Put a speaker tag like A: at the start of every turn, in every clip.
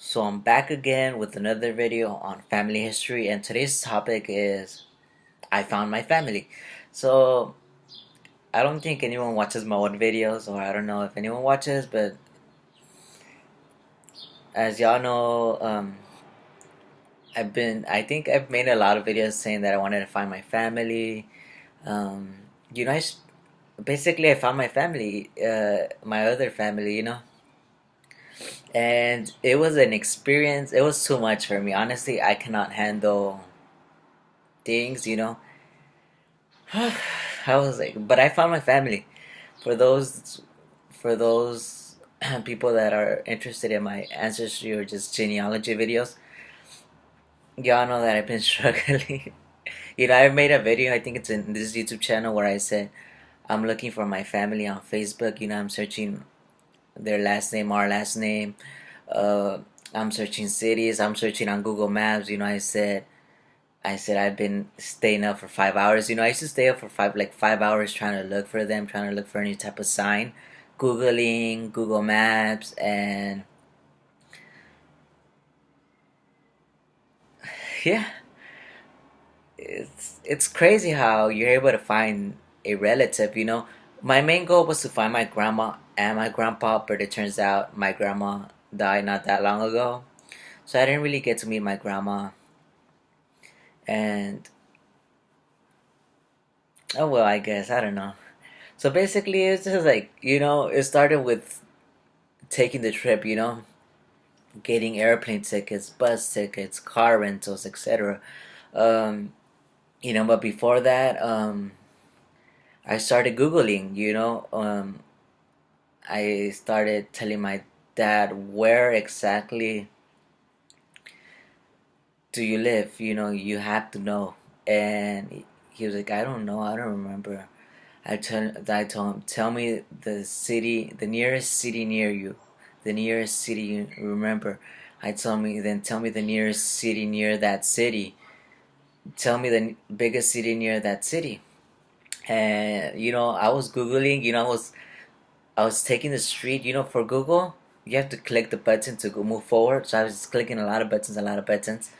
A: So I'm back again with another video on family history, and today's topic is I found my family. So I don't think anyone watches my old videos, or I don't know if anyone watches, but as y'all know, I think I've made a lot of videos saying that I wanted to find my family. Um, you know, basically I found my family, my other family, and it was an experience. It was too much for me. Honestly, I cannot handle things. I was like, but I found my family. For those people that are interested in my ancestry or just genealogy videos, y'all know that I've been struggling. I made a video. I think it's in this YouTube channel where I said I'm looking for my family on Facebook. I'm searching their last name, our last name. Uh, I'm searching cities. I'm searching on Google Maps. I said I've been staying up for 5 hours. I used to stay up for 5 hours trying to look for them, trying to look for any type of sign, googling Google Maps, and yeah, it's crazy how you're able to find a relative. My main goal was to find my grandma and my grandpa, but it turns out my grandma died not that long ago, so I didn't really get to meet my grandma. And oh well, I guess I don't know. So basically, it's just like it started with taking the trip, getting airplane tickets, bus tickets, car rentals, etc. Um, but before that, I started Googling, I started telling my dad, where exactly do you live? You have to know. And he was like, I don't know, I don't remember. I told him, tell me the city, the nearest city near you, the nearest city you remember. Tell me the nearest city near that city. Tell me the biggest city near that city. And I was googling. I was taking the street. For Google, you have to click the button to go move forward. So I was just clicking a lot of buttons,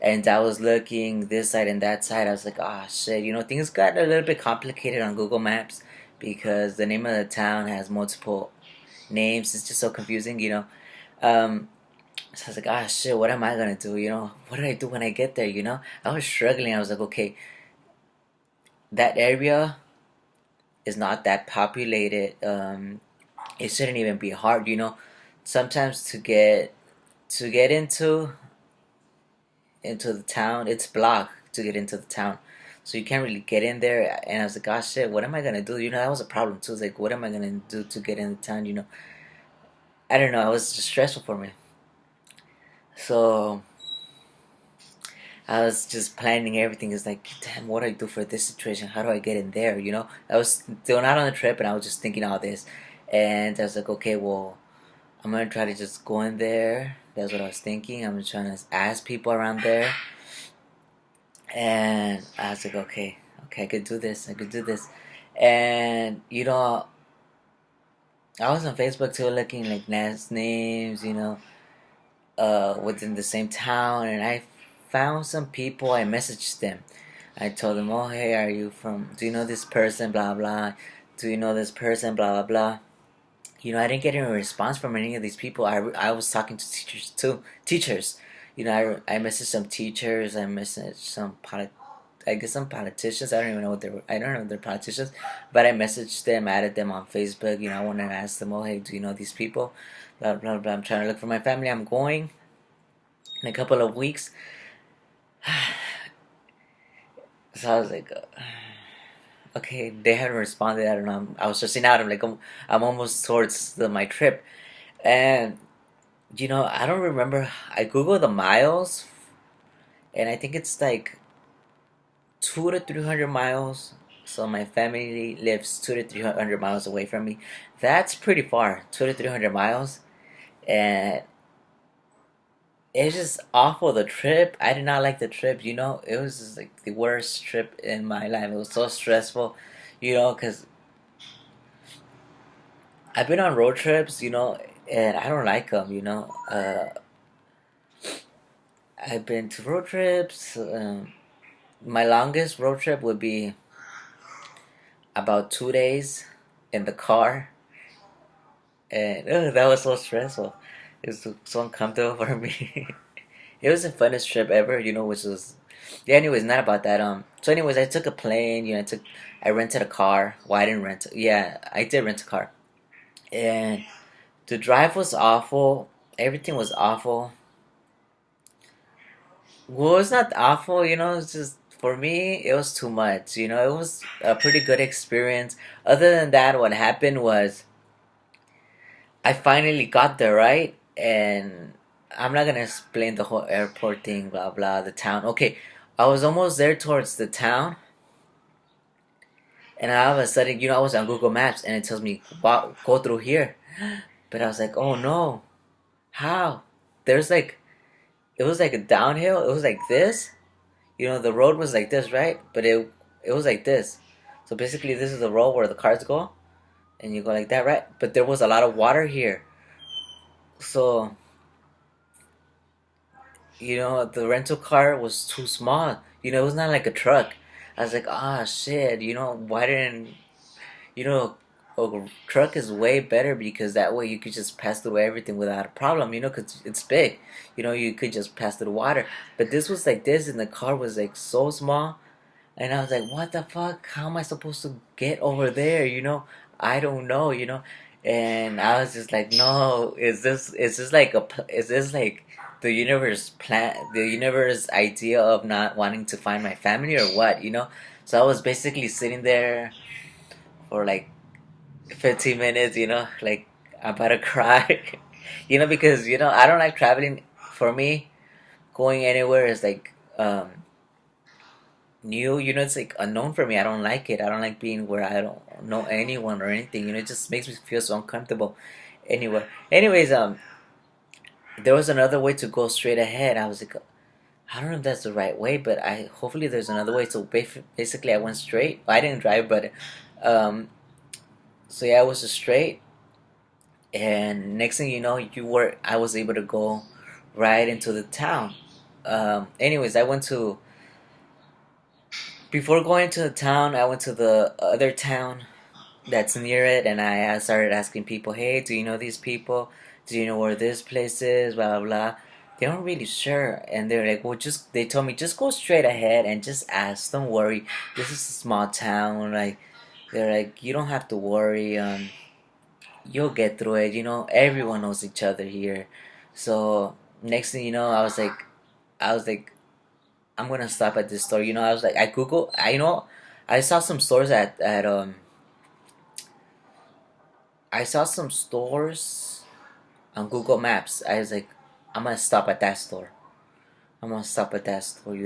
A: and I was looking this side and that side. I was like, ah, shit. Things got a little bit complicated on Google Maps because the name of the town has multiple names. It's just so confusing. Um, so I was like, ah, shit. What am I gonna do? What did I do when I get there? I was struggling. I was like, okay, that area is not that populated. It shouldn't even be hard. Sometimes to get into the town, it's blocked to get into the town. So you can't really get in there. And I was like, gosh, shit, what am I gonna do? That was a problem too. It's like, what am I gonna do to get in the town? I don't know. It was just stressful for me. So I was just planning everything. It's like, damn, what do I do for this situation? How do I get in there? I was still not on the trip, and I was just thinking all this. And I was like, okay, well, I'm gonna try to just go in there. That's what I was thinking. I'm just trying to ask people around there. And I was like, okay, I could do this. I could do this. And I was on Facebook too, looking like last names, within the same town, and I found some people. I messaged them. I told them, oh, hey, are you from? Do you know this person? Blah blah. Do you know this person? Blah blah blah. I didn't get any response from any of these people. I was talking to teachers too. Teachers. I messaged some teachers. I messaged I guess some politicians. I don't even know what they were. I don't know if they're politicians, but I messaged them, added them on Facebook. I wanted to ask them, oh, hey, do you know these people? Blah blah blah. I'm trying to look for my family. I'm going in a couple of weeks. So I was like, okay, they haven't responded. I don't know. I was stressing out. I'm almost towards my trip, and I don't remember. I googled the miles, and I think it's like 200 to 300 miles. So my family lives 200 to 300 miles away from me. That's pretty far, 200 to 300 miles, and it's just awful. The trip, I did not like the trip. It was just like the worst trip in my life. It was so stressful, because I've been on road trips, and I don't like them. I've been to road trips. My longest road trip would be about 2 days in the car, and that was so stressful. It was so uncomfortable for me. It was the funnest trip ever, which was, yeah. Anyways, not about that. So anyways, I took a plane. I rented a car. Well, I didn't rent. Yeah, I did rent a car, and the drive was awful. Everything was awful. Well, it's not awful. It's just for me, it was too much. It was a pretty good experience. Other than that, what happened was I finally got there, right? And I'm not gonna explain the whole airport thing, blah blah, the town. Okay, I was almost there towards the town, and all of a sudden, I was on Google Maps, and it tells me, wow, go through here. But I was like, oh no, how? There's like, it was like a downhill. It was like this. The road was like this, right? But it was like this. So basically, this is the road where the cars go, and you go like that, right? But there was a lot of water here, so the rental car was too small. It was not like a truck. I was like, ah, shit. Why didn't you know? A truck is way better because that way you could just pass through everything without a problem. Because it's big. You could just pass through the water. But this was like this, and the car was like so small. And I was like, what the fuck? How am I supposed to get over there? I don't know, And I was just like, no, is this like the universe idea of not wanting to find my family or what? So I was basically sitting there for like 15 minutes, like I'm about to cry. Because, I don't like traveling. For me, going anywhere is like, new. It's like unknown for me. I don't like it. I don't like being where I don't know anyone or anything. It just makes me feel so uncomfortable. Anyways, there was another way to go straight ahead. I was like, I don't know if that's the right way, but I hopefully there's another way. So basically I went straight. I didn't drive, but um so yeah, I was just straight, and next thing you know, I was able to go right into the town. Anyways, I went to before going to the town, I went to the other town that's near it, and I started asking people, hey, do you know these people? Do you know where this place is? Blah blah blah. They weren't really sure, and they're like, well, they told me just go straight ahead and just ask. Don't worry, this is a small town. Like, they're like, you don't have to worry. You'll get through it. Everyone knows each other here. So next thing you know, I was like, I'm gonna stop at this store. I was like, I Google. I saw some stores I saw some stores on Google Maps. I was like, I'm gonna stop at that store. I'm gonna stop at that store.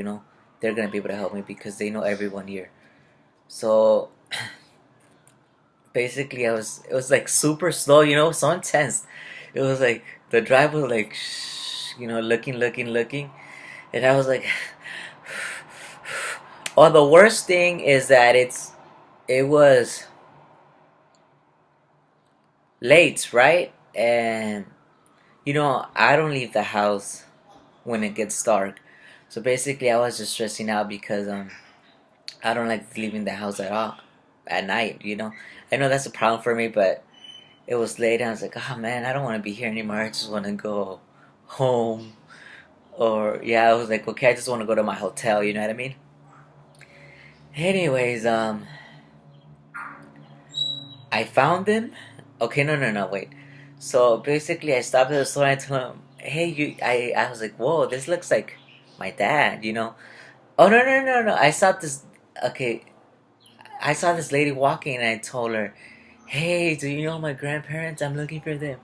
A: They're gonna be able to help me because they know everyone here. So basically, it was like super slow. So intense. It was like the drive was like, looking, and I was like, oh, the worst thing is that it was late, right? And I don't leave the house when it gets dark. So basically, I was just stressing out because I don't like leaving the house at all at night. I know that's a problem for me, but it was late, and I was like, oh man, I don't want to be here anymore. I just want to go home. Or yeah, I was like, okay, I just want to go to my hotel. You know what I mean? Anyways, I found them. Okay, no, wait. So basically, I stopped at the store and I told him, "Hey, you." I was like, "Whoa, this looks like my dad." Oh no! I saw this. Okay, I saw this lady walking, and I told her, "Hey, do you know my grandparents? I'm looking for them."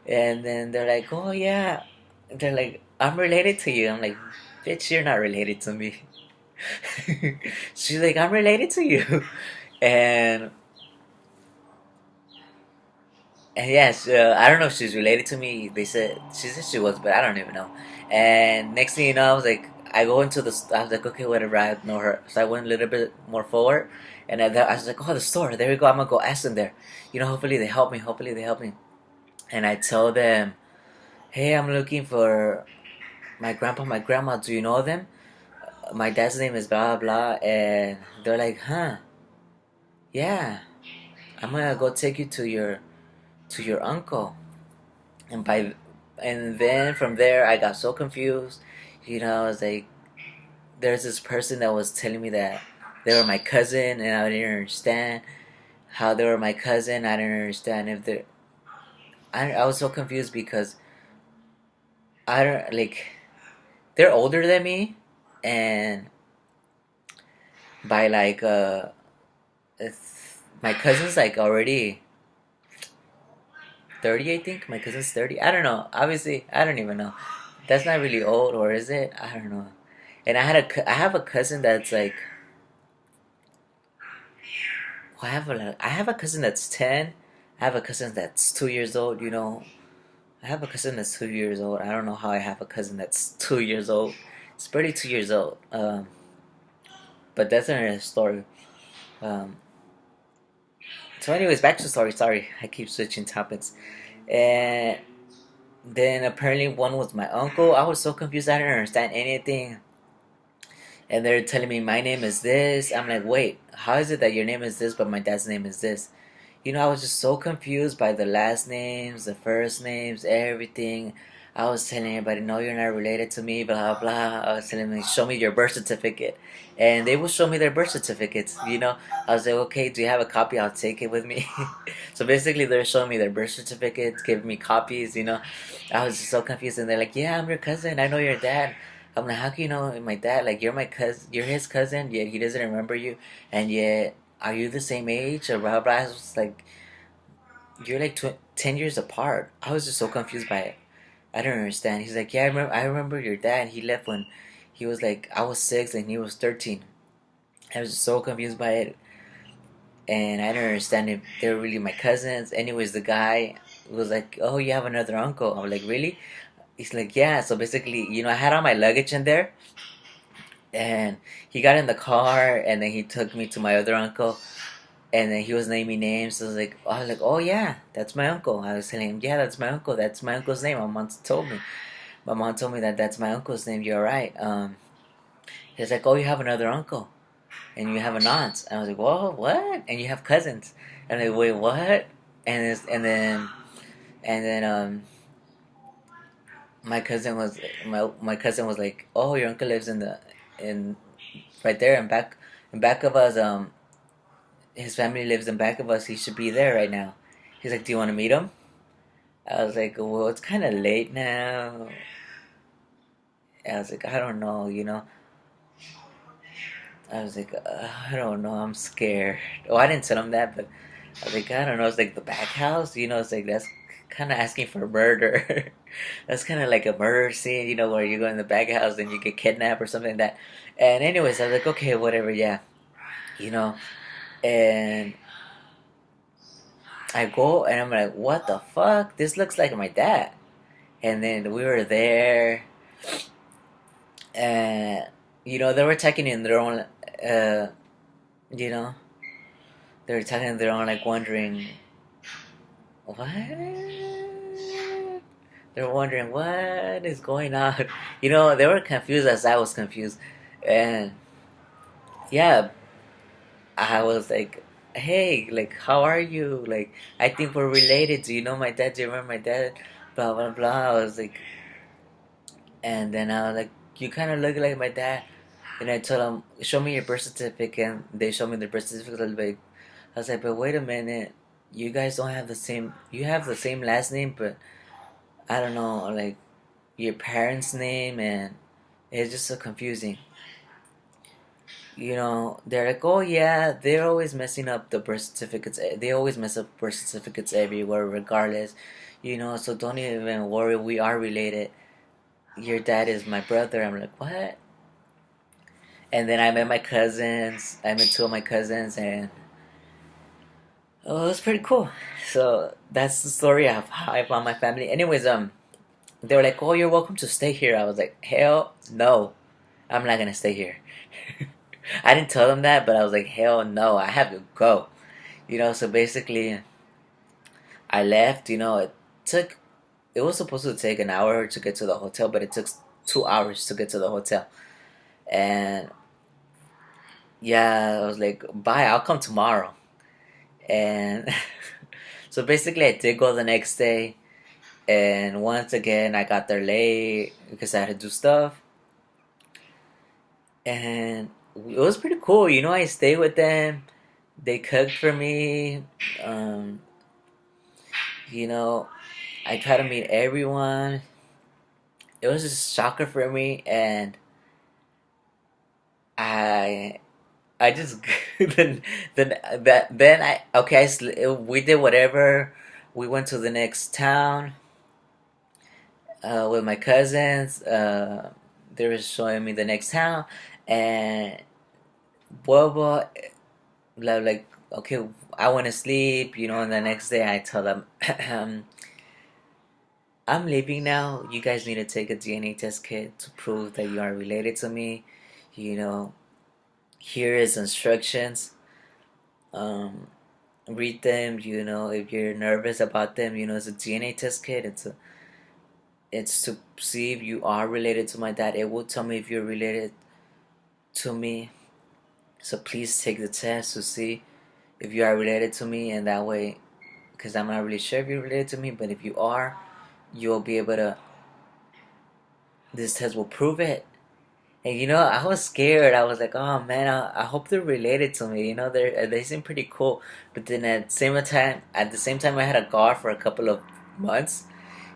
A: And then they're like, "Oh yeah." They're like, "I'm related to you." I'm like, "Bitch, you're not related to me." She's like, "I'm related to you," and And yes, I don't know if she's related to me. She said she was, but I don't even know. And next thing you know, I go into I was like, okay, whatever, I know her. So I went a little bit more forward, and I was like, oh, the store, there we go. I'm gonna go ask them there. Hopefully they help me. Hopefully they help me. And I tell them, hey, I'm looking for my grandpa, my grandma, do you know them? My dad's name is blah blah, and they're like, huh, yeah, I'm gonna go take you to your uncle. And by and then from there I got so confused. I was like, there's this person that was telling me that they were my cousin, and I didn't understand how they were my cousin. I didn't understand if they. I was so confused because I don't like they're older than me, and by like my cousin's like already 30, I think. My cousin's 30. I don't know. Obviously, I don't even know. That's not really old, or is it? I don't know. And I have a cousin that's like, well, I have a cousin that's 10. I have a cousin that's 2 years old. I have a cousin that's 2 years old. I don't know how I have a cousin that's 2 years old. It's barely 2 years old. But that's another story. Um, so, anyways, back to the story. Sorry, I keep switching topics. And then apparently one was my uncle. I was so confused. I didn't understand anything. And they're telling me my name is this. I'm like, wait, how is it that your name is this, but my dad's name is this? I was just so confused by the last names, the first names, everything. I was telling everybody, no, you're not related to me, blah, blah. I was telling them, show me your birth certificate. And they would show me their birth certificates. I was like, okay, do you have a copy? I'll take it with me. So basically, they're showing me their birth certificates, giving me copies. I was just so confused. And they're like, yeah, I'm your cousin. I know your dad. I'm like, how can you know my dad? Like, you're my cousin, you're his cousin, yet he doesn't remember you, and yet are you the same age or blah blah? I was like, you're like 10 years apart. I was just so confused by it. I don't understand. He's like, yeah, I remember your dad. He left when he was like, I was 6 and he was 13. I was just so confused by it, and I didn't understand if they were really my cousins. Anyways, the guy was like, oh, you have another uncle. I was like, really? He's like, yeah. So basically, I had all my luggage in there, and he got in the car, and then he took me to my other uncle, and then he was naming names. So I was like, oh yeah, that's my uncle. I was telling him, yeah, that's my uncle. That's my uncle's name. My mom told me that that's my uncle's name. You're right. He's like, oh, you have another uncle, and you have an aunt. I was like, whoa, what? And you have cousins. And I'm like, wait, what? And then my cousin was like, oh, your uncle lives in right there in back of us. His family lives in back of us. He should be there right now. He's like, do you want to meet him? I was like, well, it's kind of late now. I was like, I don't know. I was like, I don't know. I'm scared. Oh, I didn't tell him that, but I was like, I don't know. It's like the back house. It's like that's kind of asking for murder. That's kind of like a murder scene, where you go in the back house and you get kidnapped or something like that. And anyways, I was like, okay, whatever, yeah, you know. And I go and I'm like, what the fuck? This looks like my dad. And then we were there, and they were talking in their own, you know, they were talking in their own, like wondering what. They were wondering what is going on. They were confused as I was confused, and yeah, I was like, hey, like, how are you? Like, I think we're related. Do you know my dad? Do you remember my dad? Blah, blah, blah. I was like, and then I was like, you kind of look like my dad. And I told them, show me your birth certificate. And they showed me their birth certificate. I was like, but wait a minute. You guys don't have the same, you have the same last name, but I don't know, like, your parents' name. And it's just so confusing. They're like, oh yeah, they're always messing up the birth certificates. They always mess up birth certificates everywhere, regardless. So don't even worry, we are related. Your dad is my brother. I'm like, what? And then I met my cousins. I met two of my cousins, and oh, it was pretty cool. So that's the story of how I found my family. Anyways, they were like, oh, you're welcome to stay here. I was like, hell no, I'm not gonna stay here. I didn't tell them that, but I was like, hell no, I have to go. So basically, I left. It was supposed to take an hour to get to the hotel, but it took 2 hours to get to the hotel. And yeah, I was like, bye, I'll come tomorrow. And so basically, I did go the next day. And once again, I got there late because I had to do stuff. And it was pretty cool. I stayed with them. They cooked for me. Um, you know, I try to meet everyone. It was a shocker for me, and I I just then I okay we did whatever. We went to the next town with my cousins. They were showing me the next town, and Boba like okay, I want to sleep. And the next day I tell them I'm leaving now. You guys need to take a DNA test kit to prove that you are related to me. You know, here is instructions. Um, Read them. If you're nervous about them, it's a DNA test kit. It's to see if you are related to my dad. It will tell me if you're related to me. So please take the test to see if you are related to me, and that way, because I'm not really sure if you're related to me, but if you are, you'll be able to. This test will prove it. And I was scared. I was like, oh man, I hope they're related to me. They seem pretty cool. But then at the same time, I had a guard for a couple of months.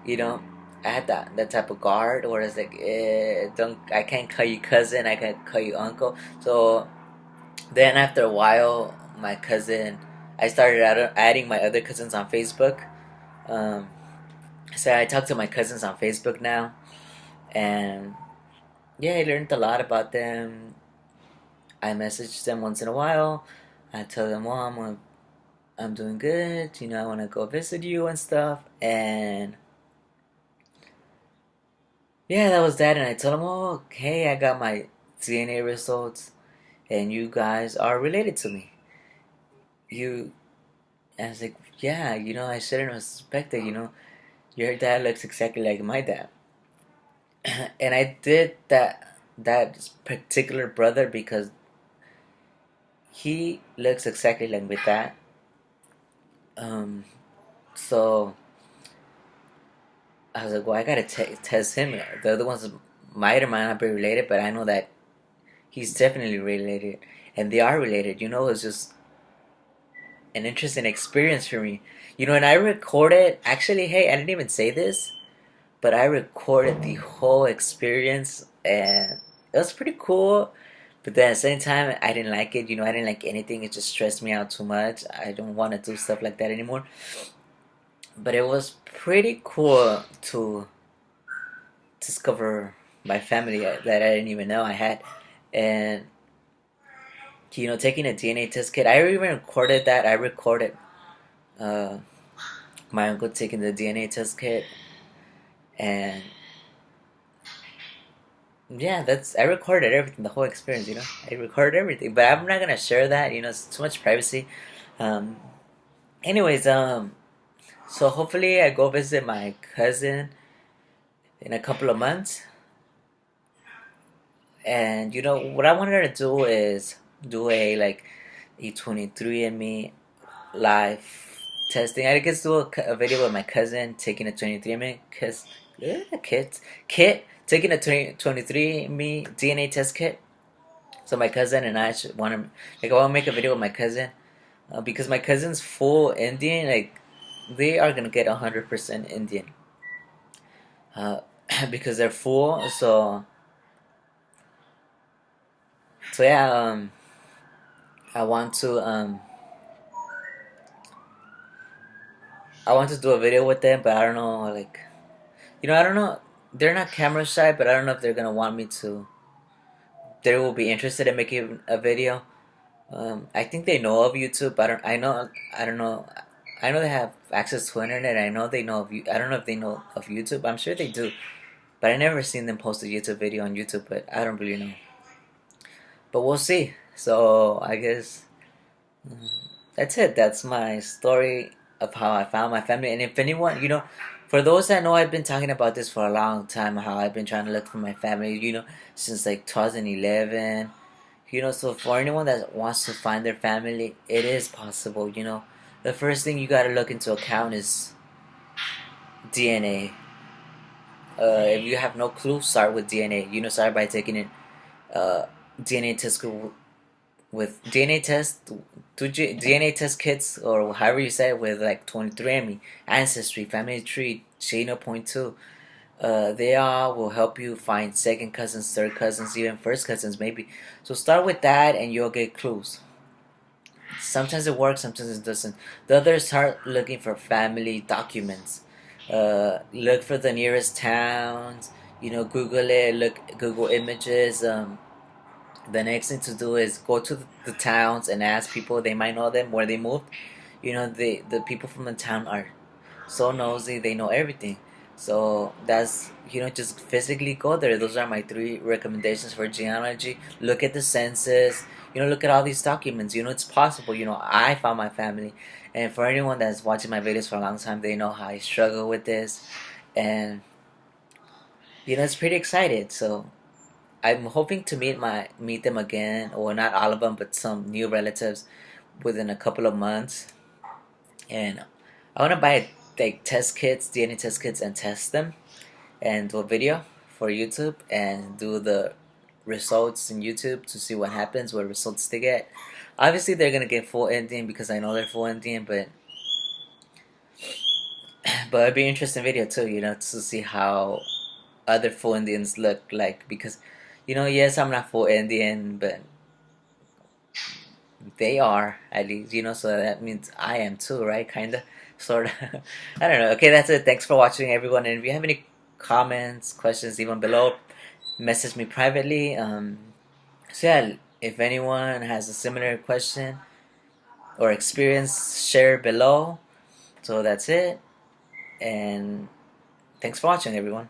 A: You know, I had that type of guard where it's like, don't I can't call you cousin, I can call you uncle. So then after a while, my cousin, I started adding my other cousins on Facebook. Um, so I talk to my cousins on Facebook now, and yeah, I learned a lot about them. I message them once in a while. I tell them, "Mom, I'm doing good. I want to go visit you and stuff." And yeah, that was that. And I told them, "Oh, hey, I got my DNA results, and you guys are related to me." You, I was like, "Yeah, I shouldn't have suspected. Your dad looks exactly like my dad." And I did that particular brother because he looks exactly like my dad. Um, so I was like, well, I gotta test him. The other ones might or might not be related, but I know that he's definitely related, and they are related. It's just an interesting experience for me. And I recorded. Actually, hey, I didn't even say this, but I recorded the whole experience, and it was pretty cool. But then at the same time, I didn't like it. I didn't like anything. It just stressed me out too much. I don't want to do stuff like that anymore. But it was pretty cool to discover my family that I didn't even know I had. And, taking a DNA test kit, I even recorded that. I recorded uh, my uncle taking the DNA test kit. And yeah, I recorded everything, the whole experience. I recorded everything. But I'm not going to share that. It's too much privacy. Um, Anyways, so hopefully I go visit my cousin in a couple of months. And what I wanted to do is do a like E23andMe live testing. I guess do a video with my cousin taking a 23andMe cause kit taking a 23andMe DNA test kit. So my cousin and I should want to I want to make a video with my cousin because my cousin's full Indian. Like they are gonna get 100% Indian uh, because they're full. So yeah, I want to I want to do a video with them, but I don't know, like, I don't know. They're not camera shy, but I don't know if they're gonna want me to. They will be interested in making a video. I think they know of YouTube. I don't. I know. I don't know. I know they have access to internet. I know they know of you. I don't know if they know of YouTube. I'm sure they do, but I never seen them post a YouTube video on YouTube. But I don't really know. But we'll see. So I guess that's it. That's my story of how I found my family. And if anyone, For those that know, I've been talking about this for a long time, how I've been trying to look for my family, since like 2011. So for anyone that wants to find their family, it is possible. The first thing you gotta look into account is DNA. If you have no clue, start with DNA. Start by taking it DNA test with DNA test, DNA test kits, or however you say it, with like 23andMe, Ancestry, Family Tree, Shana.2. They all will help you find second cousins, third cousins, even first cousins, maybe. So start with that, and you'll get clues. Sometimes it works, sometimes it doesn't. The others start looking for family documents. Look for the nearest towns. Google it. Google images. The next thing to do is go to the towns and ask people. They might know them where they moved. The people from the town are so nosy. They know everything. So that's just physically go there. Those are my three recommendations for genealogy. Look at the census. Look at all these documents. It's possible. I found my family, and for anyone that's watching my videos for a long time, they know how I struggle with this, and it's pretty excited. So I'm hoping to meet them again, or not all of them, but some new relatives within a couple of months. And I want to buy like test kits, DNA test kits, and test them, and do a video for YouTube and do the results in YouTube to see what happens, what results they get. Obviously, they're gonna get full Indian because I know they're full Indian, but it'd be an interesting video too, to see how other full Indians look like, because yes, I'm not full Indian, but they are, at least, so that means I am too, right? Kinda, sorta. I don't know. Okay, that's it. Thanks for watching, everyone. And if you have any comments, questions, even below, message me privately. So yeah, if anyone has a similar question or experience, share below. So that's it. And thanks for watching, everyone.